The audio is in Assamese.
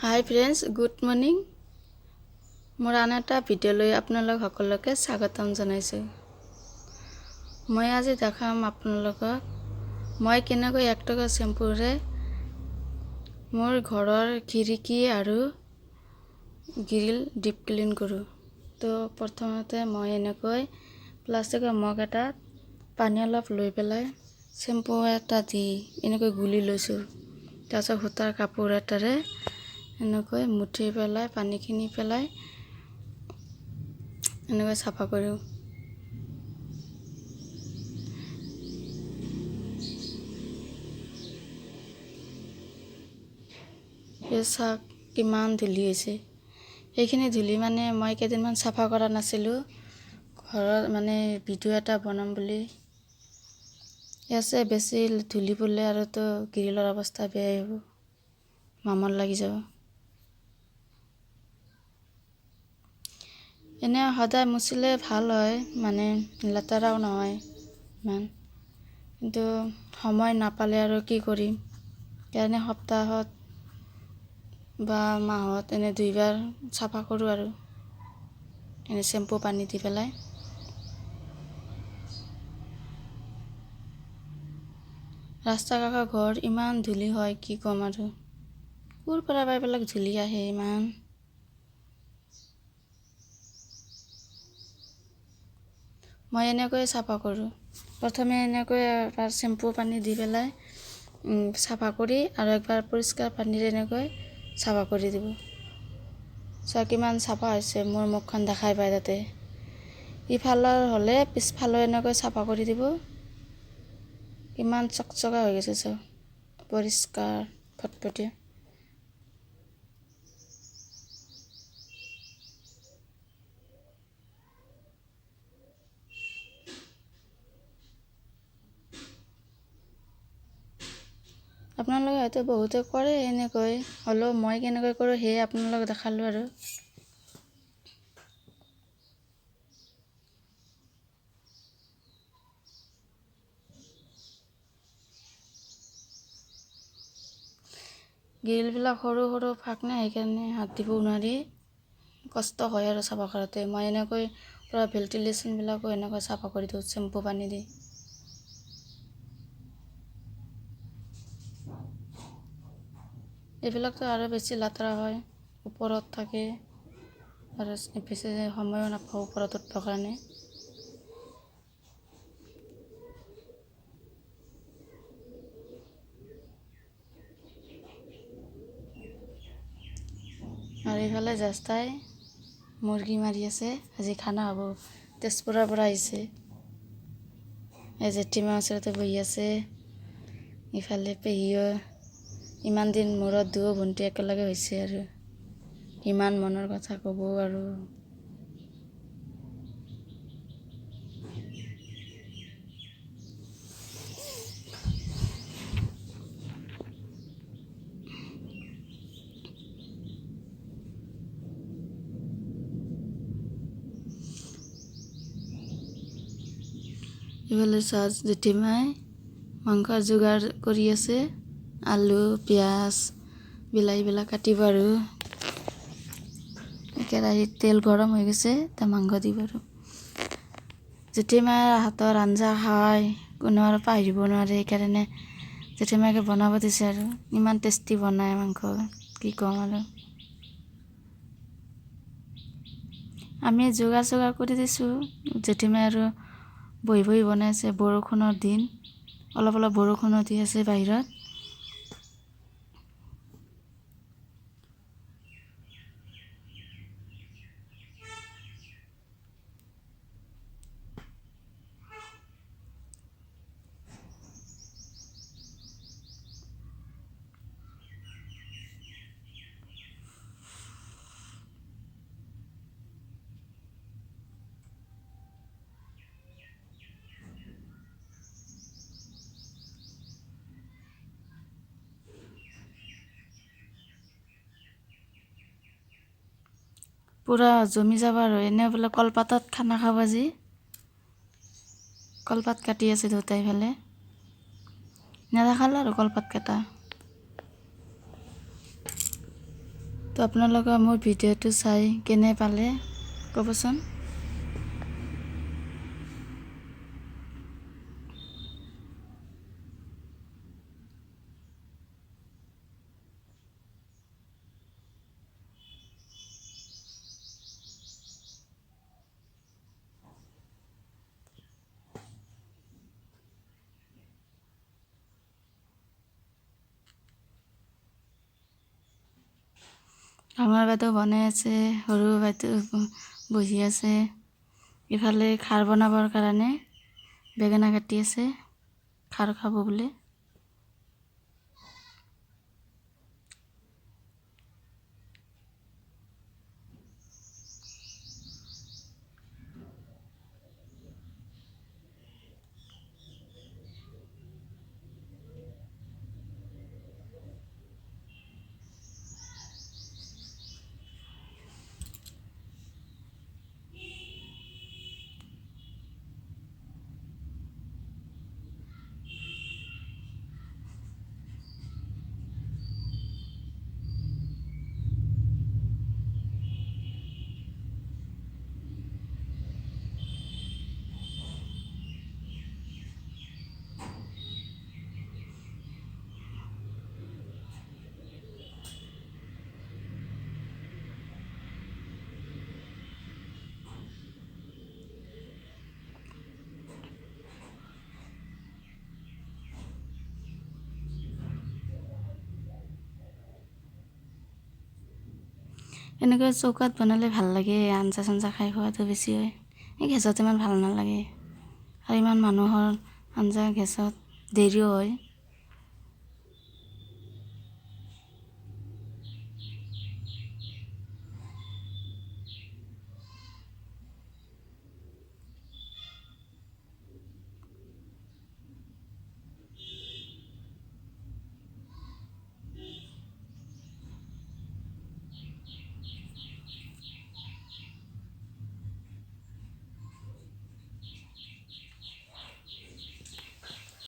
হাই ফ্ৰেণ্ডছ, গুড মৰ্নিং। মোৰ আন এটা ভিডিঅ'লৈ আপোনালোক সকলোকে স্বাগতম জনাইছোঁ। মই আজি দেখাম আপোনালোকক মই কেনেকৈ 1 টকা শ্বেম্পুৰে মোৰ ঘৰৰ খিৰিকী আৰু গ্ৰিল ডিপ ক্লিন কৰোঁ। তো প্ৰথমতে মই এনেকৈ প্লাষ্টিকৰ মগ এটাত পানী অলপ লৈ পেলাই শ্বেম্পু এটা দি এনেকৈ গুলি লৈছোঁ। তাৰপিছত সূতাৰ কাপোৰ এটাৰে এনেকৈ মুঠি পেলাই পানীখিনি পেলাই এনেকৈ চাফা কৰোঁ। এই চাওক কিমান ধূলি হৈছে। এইখিনি ধূলি মানে মই কেইদিনমান চাফা কৰা নাছিলোঁ, ঘৰত মানে ভিডিঅ' এটা বনাম বুলি। ইয়াছে বেছি ধূলি পৰিলে আৰু তো গ্ৰিলৰ অৱস্থা বেয়াই হ'ব, মামত লাগি যাব। এনে সদায় মুচিলে ভাল হয়, মানে লেতেৰাও নহয় ইমান, কিন্তু সময় নাপালে আৰু কি কৰিম। সেইকাৰণে সপ্তাহত বা মাহত এনে 2 বাৰ চাফা কৰোঁ আৰু এনে শ্বেম্পু পানী দি পেলাই। ৰাস্তা কাষৰ ঘৰ ইমান ধূলি হয়, কি ক'ম আৰু। ক'ৰ পৰা এইবিলাক ধূলি আহে ইমান। মই এনেকৈ চাফা কৰোঁ। প্ৰথমে এনেকৈ এবাৰ শ্বেম্পু পানী দি পেলাই চাফা কৰি আৰু একবাৰ পৰিষ্কাৰ পানীৰে এনেকৈ চাফা কৰি দিব। চোৱা কিমান চাফা হৈছে, মোৰ মুখখন দেখাই পায় তাতে। ইফালৰ হ'লে পিছফালে এনেকৈ চাফা কৰি দিব, কিমান চকচকা হৈ গৈছে চব, পৰিষ্কাৰ ফটফটীয়া। আপোনালোকে হয়তো বহুতে কৰে এনেকৈ, হ'লেও মই কেনেকৈ কৰোঁ সেয়ে আপোনালোকক দেখালোঁ আৰু। গ্ৰিলবিলাক সৰু সৰু ফাঁক নাই, সেইকাৰণে হাত দিব নোৱাৰি, কষ্ট হয় আৰু চাফা কৰোঁতে। মই এনেকৈ পূৰা ভেণ্টিলেশ্যনবিলাকো এনেকৈ চাফা কৰি দিওঁ শ্বেম্পু পানী দি। এইবিলাকতো আৰু বেছি লেতেৰা হয়, ওপৰত থাকে আৰু বেছি সময়ো নাপাওঁ ওপৰত উঠিবৰ কাৰণে। আৰু এইফালে জ্যেষ্ঠাই মুৰ্গী মাৰি আছে, আজি খানা হ'ব। তেজপুৰৰ পৰা আহিছে, এই জেঠীমাৰ ওচৰতে বহি আছে। ইফালে পেহীও, ইমান দিন মূৰত 2 ভণ্টি একেলগে হৈছে আৰু ইমান মনৰ কথা ক'ব আৰু। ইফালে চাহ জেঠীমাই মাংসৰ যোগাৰ কৰি আছে, আলু পিঁয়াজ বিলাহীবিলাক কাটিব আৰু। কেৰাহীত তেল গৰম হৈ গৈছে, এতিয়া মাংস দিব আৰু। জেঠীমাৰ হাতৰ আঞ্জা খাই কোনো আৰু পাহৰিব নোৱাৰে, সেইকাৰণে জেঠীমাকে বনাব দিছে আৰু। ইমান টেষ্টি বনায় মাংস, কি ক'ম আৰু। আমি যোগাৰ কৰি দিছোঁ, জেঠীমাই আৰু বহি বহি বনাইছে। বৰষুণৰ দিন, অলপ অলপ বৰষুণো দি আছে বাহিৰত। পূৰা জমি যাব আৰু। এনে বোলে কলপাতত খানা খাব আজি, কলপাত কাটি আছে দুটাই ফালে, নেদেখালোঁ আৰু কলপাত কাটা। তো আপোনালোকে মোৰ ভিডিঅ'টো চাই কেনে পালে ক'বচোন। ডাঙৰ বাইদেউ বনাই আছে, সৰু বাইদেউ বহি আছে। ইফালে খাৰ বনাবৰ কাৰণে বেঙেনা কাটি আছে, খাৰ খাব বুলি। এনেকৈ চৌকাত বনালে ভাল লাগে, আঞ্জা চাঞ্জা খাই খোৱাটো বেছি হয়। এই গেছত ইমান ভাল নালাগে, আৰু ইমান মানুহৰ আঞ্জা গেছত দেৰিও হয়।